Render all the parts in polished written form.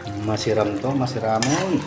Masiram to, masiramon.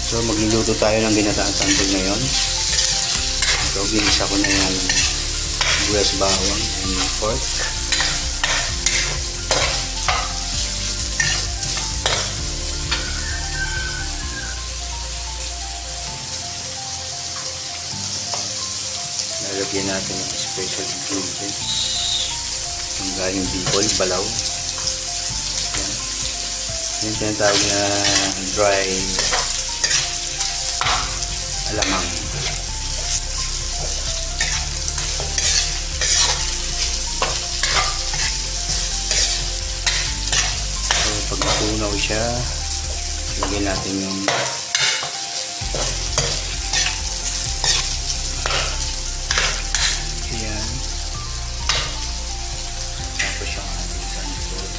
So magluluto tayo ng ginataang santol ngayon. So ginisa ko na yung sibuyas, bawang, and pork. Lalagyan natin ng special ingredients. Yung galing Bicol, Balaw. Yan. Yung tinatawag na dry alamang. So pag natunaw siya, lagyan natin yung ayan, tapos yung ating santol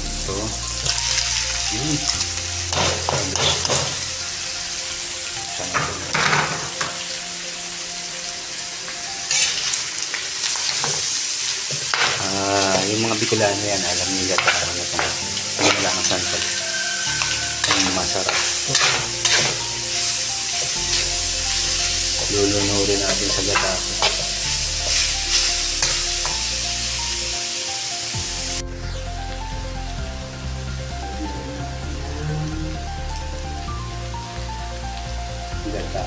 ito yun. Yung mga Bicolano yan, alam nila paano na ito. Yung wala ng santol. Yung masarap. Lulunurin natin sa gata. Gata.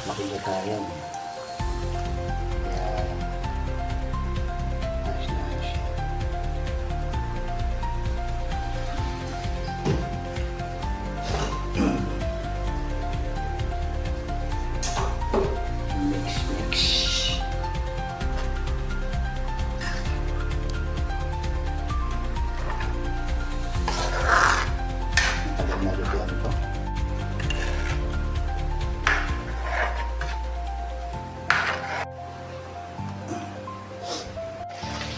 Makigata yan.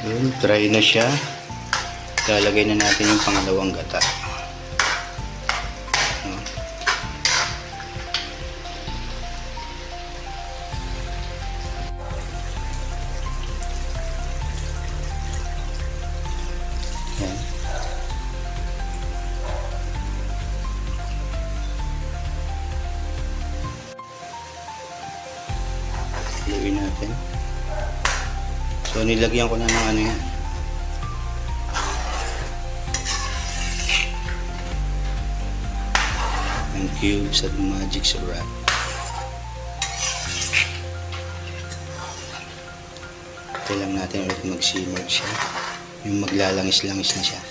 Yun, dry na siya. Lalagay na natin yung pangalawang gata. Yan. Haluin natin. So nilagyan ko na ng ano yan. Ng cubes at magic syrup. Ito lang natin ulit mag-simmer siya. Yung maglalangis-langis na siya.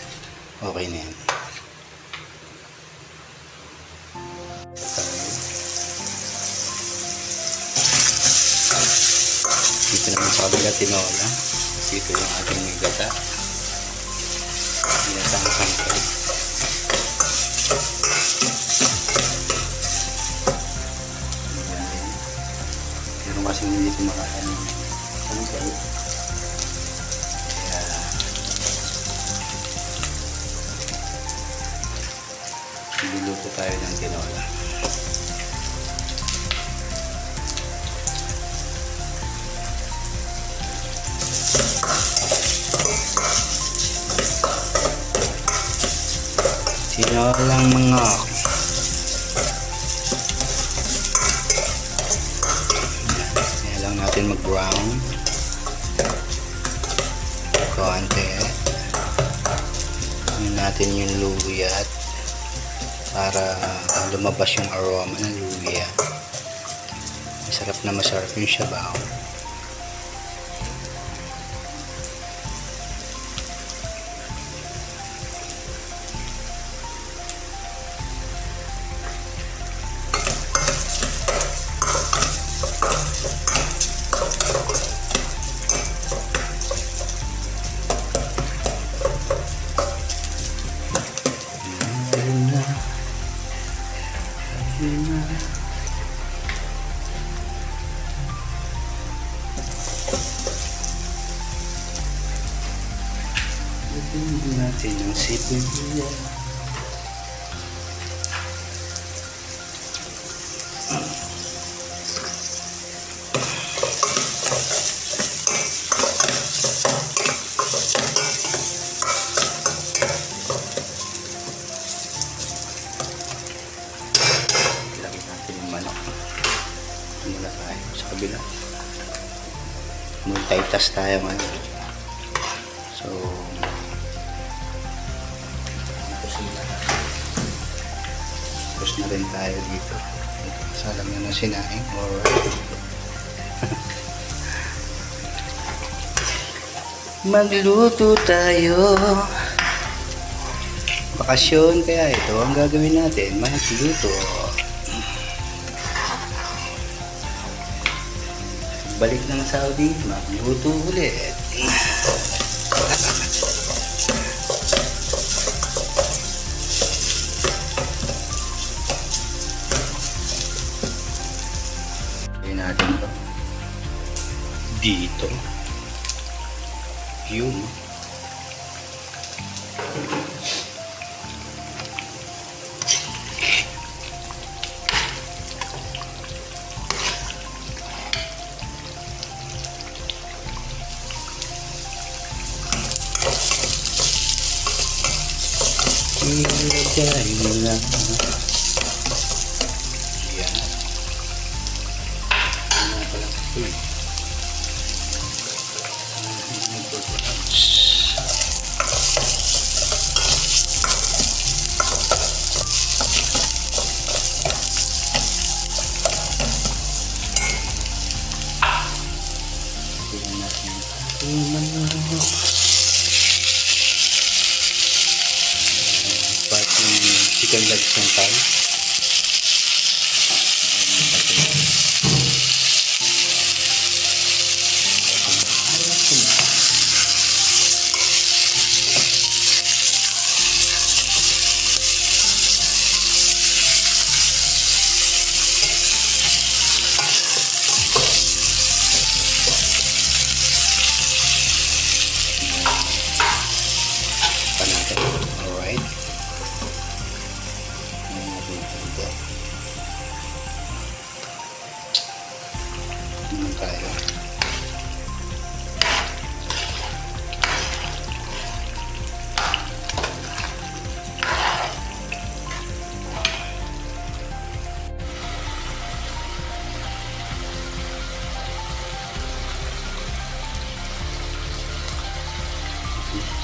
Okay na yan. Dito naman sa kabila tinola. Dito yung ating gata. Ginatang sangkay. Pero kasi hindi kumakain ng sangkay. Kaya niluluto tayo ng tinola. Tinolang mga kaya lang natin mag-brown konti. Ano natin yung luya para lumabas yung aroma ng luya. Masarap na masarap yung sabaw. natin ang sibuyas. Lagyan natin yung manok. Mula tayo sa kabila. Multitask tayo ngayon. So, tapos na rin tayo dito. Salam na ng sinaing. Alright. Magluto tayo. Bakasyon, kaya ito ang gagawin natin. Magluto. Balik ng Saudi, magluto ulit. Gawin natin ito. Dito. Yun. Ilagay mo lang. Yan. Ano pala ito eh. Tingnan natin. Pati chicken legs ng tayo. Panatay. Alright. Naman tayo.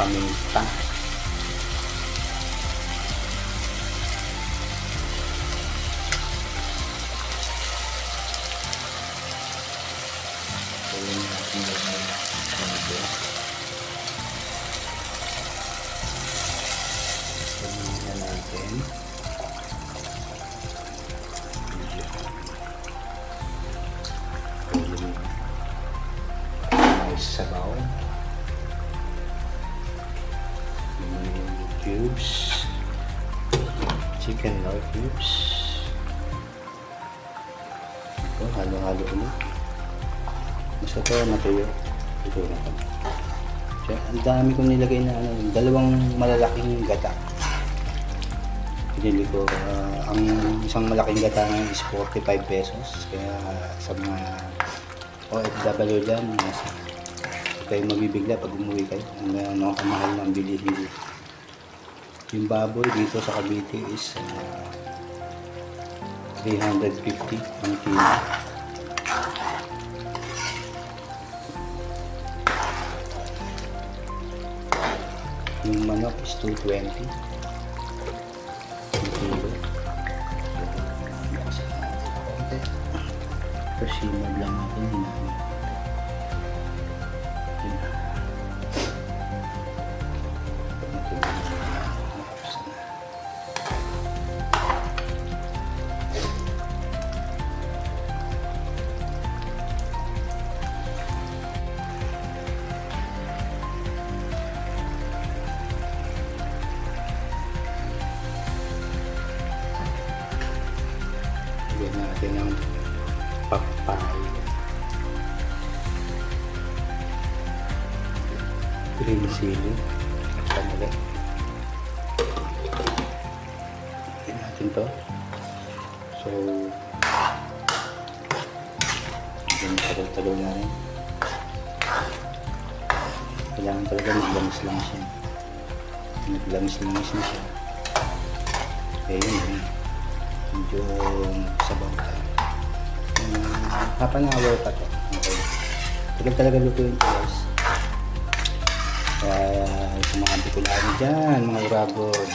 Paminta. Gawin natin ito. Gawin natin. May sabaw. Cubes. Chicken nor cubes. Ito, halo-halo ulit. Mas ito, natuyo. Ito na ito. Ang dami kong nilagay na dalawang malalaking gata. Pinili ko, ang isang malaking gata ngayon is 45 pesos. Kaya sa mga OFW dyan, kayo mabibigla pag umuwi kayo. Ang kamahal ng bili-bili. Yung baboy dito sa Cavite is 350 ang kilo. Yung manok is 220 ang kilo. Persimod lang natin hinamit. Lagyan natin ng papaya, green chili, at ulit. Tignan natin to. So, yung tagal-tagal na rin. Kailangan talaga maglamis-lamis yan. Naglamis-lamis na siya. Kaya yun, medyo sabaw tayo. Half an hour pa to. Okay. Tagal talaga lutuin to guys. Kaya sa mga Bicolano dyan, mga uragon.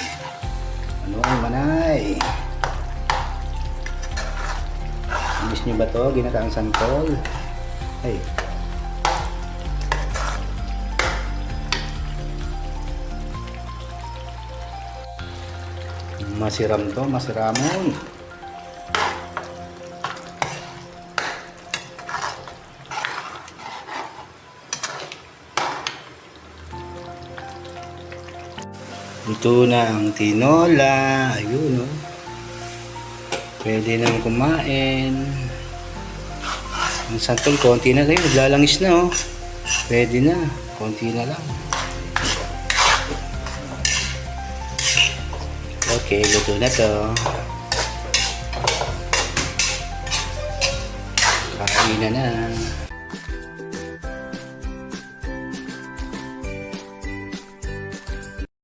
Ano ang manay? Miss nyo ba to? Ginataang santol? Ay. Masiram to, masiramon. Ito na ang tinola. Ayun, oh. Pwede nang kumain. Ang santol, konti na rin. Naglalangis na, oh. Pwede na. Konti na lang. Okay, luto na to. Kain na na.